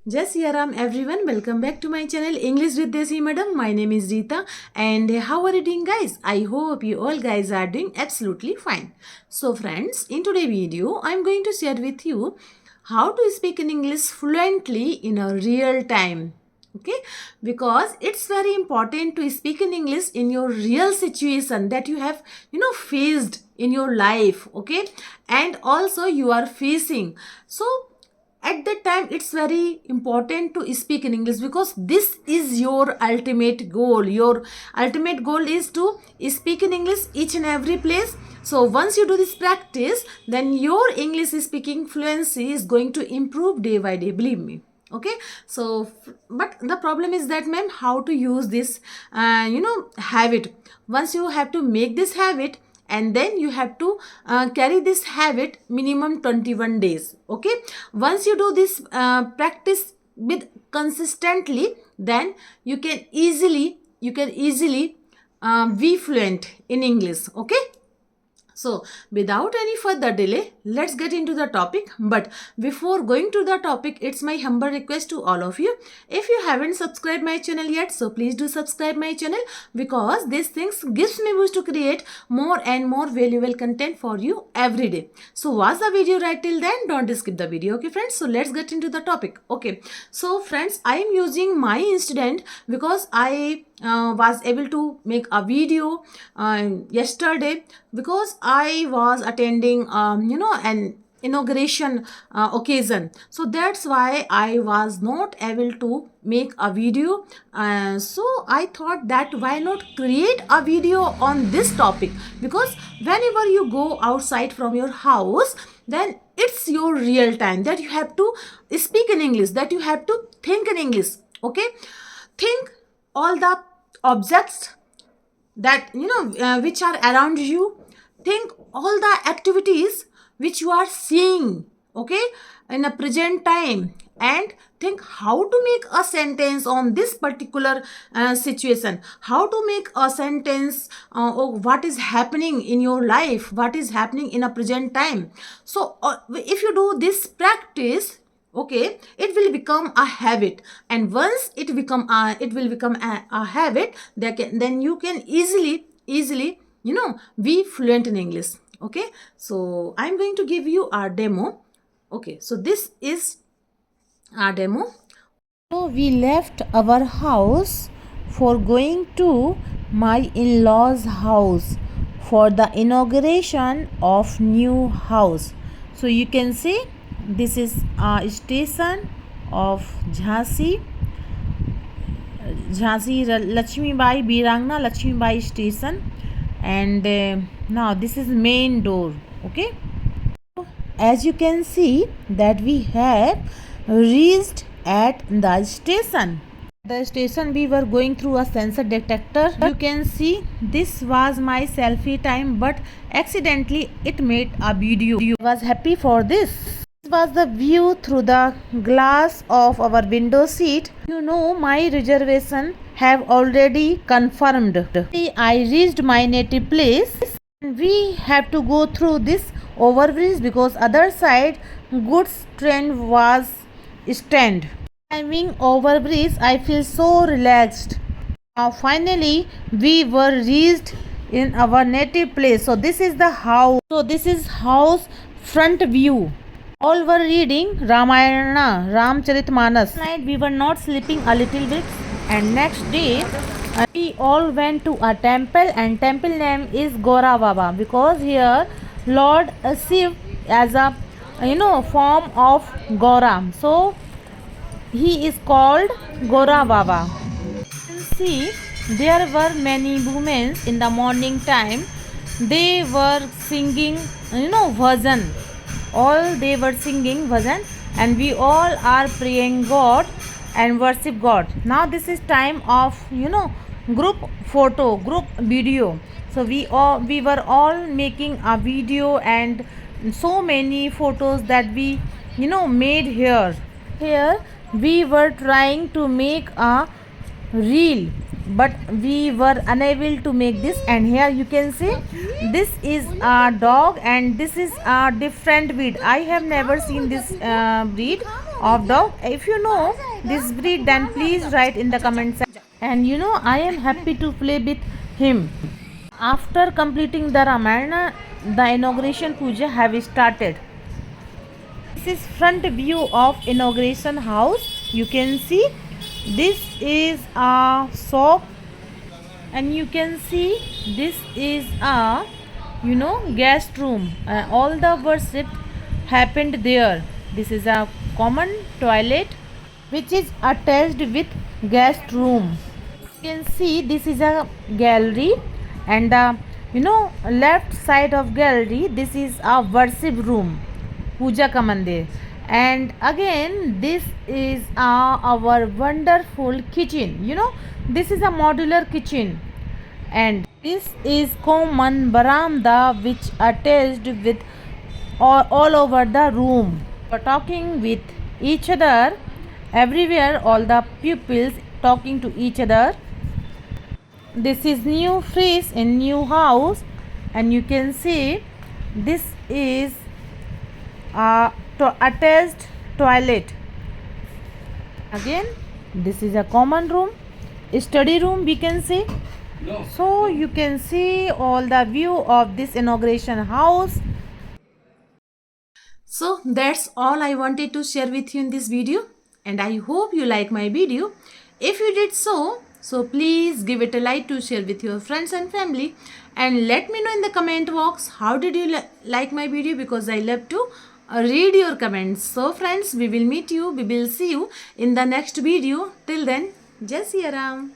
Jai Siya Ram everyone, welcome back to my channel English with Desi Madam. My name is Rita and how are you doing guys? I hope you all guys are doing absolutely fine. So friends, in today's video, I'm going to share with you how to speak in English fluently in a real time. Okay, because it's very important to speak in English in your real situation that you have faced in your life. Okay, and also you are facing. So at that time it's very important to speak in English because this is your ultimate goal. Your ultimate goal is to speak in English each and every place. So once you do this practice, then your English speaking fluency is going to improve day by day, believe me. Okay, so but the problem is that, ma'am, how to use this habit. Once you have to make this habit, and then you have to carry this habit minimum 21 days. Okay, once you do this practice with consistently, then you can easily be fluent in English. Okay, so without any further delay, let's get into the topic. But before going to the topic, it's my humble request to all of you. If you haven't subscribed my channel yet, so please do subscribe my channel, because these things gives me boost to create more and more valuable content for you every day. So watch the video right till then. Don't skip the video. Okay friends, so let's get into the topic. Okay, so friends, I am using my incident because I was able to make a video yesterday, because I was attending an inauguration occasion. So that's why I was not able to make a video. So I thought that why not create a video on this topic, because whenever you go outside from your house, then it's your real time that you have to speak in English, that you have to think in English. Okay, think all the objects that which are around you. Think all the activities which you are seeing, okay, in a present time, and think how to make a sentence on this particular situation, how to make a sentence of what is happening in your life, what is happening in a present time. So if you do this practice, okay, it will become a habit, and once it will become a habit, then you can easily be fluent in English. Okay, so I'm going to give you a demo. Okay, so this is a demo. So we left our house for going to my in-laws house for the inauguration of new house. So you can see this is a station of Jhansi Lakshmibai Birangna Lakshmibai station, and now this is main door. Okay, as you can see that we have reached at the station. The station we were going through a sensor detector. You can see this was my selfie time, but accidentally it made a video. I was happy for this. This was the view through the glass of our window seat. My reservation have already confirmed. I reached my native place. We have to go through this overbridge because other side goods train was stand. Climbing overbridge, I feel so relaxed. Now finally we were reached in our native place. So this is the house. So this is house front view. All were reading Ramayana, Ramcharitmanas. Night we were not sleeping a little bit, and next day we all went to a temple, and temple name is Gora Baba, because here Lord Shiv as a form of Gora, so he is called Gora Baba. See, there were many women in the morning time. They were singing bhajan. All they were singing bhajan, and we all are praying God and worship God. Now this is time of group photo, group video. So we were all making a video, and so many photos that we made here. We were trying to make a reel, but we were unable to make this. And here you can see this is a dog, and this is a different breed. I have never seen this breed of dog. If you know this breed, then please write in the comment section. And I am happy to play with him. After completing the Ramayana, the inauguration puja have started. This is front view of inauguration house. You can see this is a shop, and you can see this is a guest room. All the worship happened there. This is a common toilet which is attached with guest room. You can see this is a gallery, and the left side of gallery, this is a worship room, puja ka mandir. And again this is our wonderful kitchen. This is a modular kitchen, and this is common baranda which attached with all over the room for talking with each other. Everywhere all the pupils talking to each other. This is new freeze in new house, and you can see this is a attached toilet. Again this is a common room, study room we can say. So you can see all the view of this inauguration house. So that's all I wanted to share with you in this video, and I hope you like my video. If you did so please give it a like to share with your friends and family, and let me know in the comment box how did you like my video, because I love to read your comments. So friends, we will see you in the next video. Till then, Jai Siya Ram.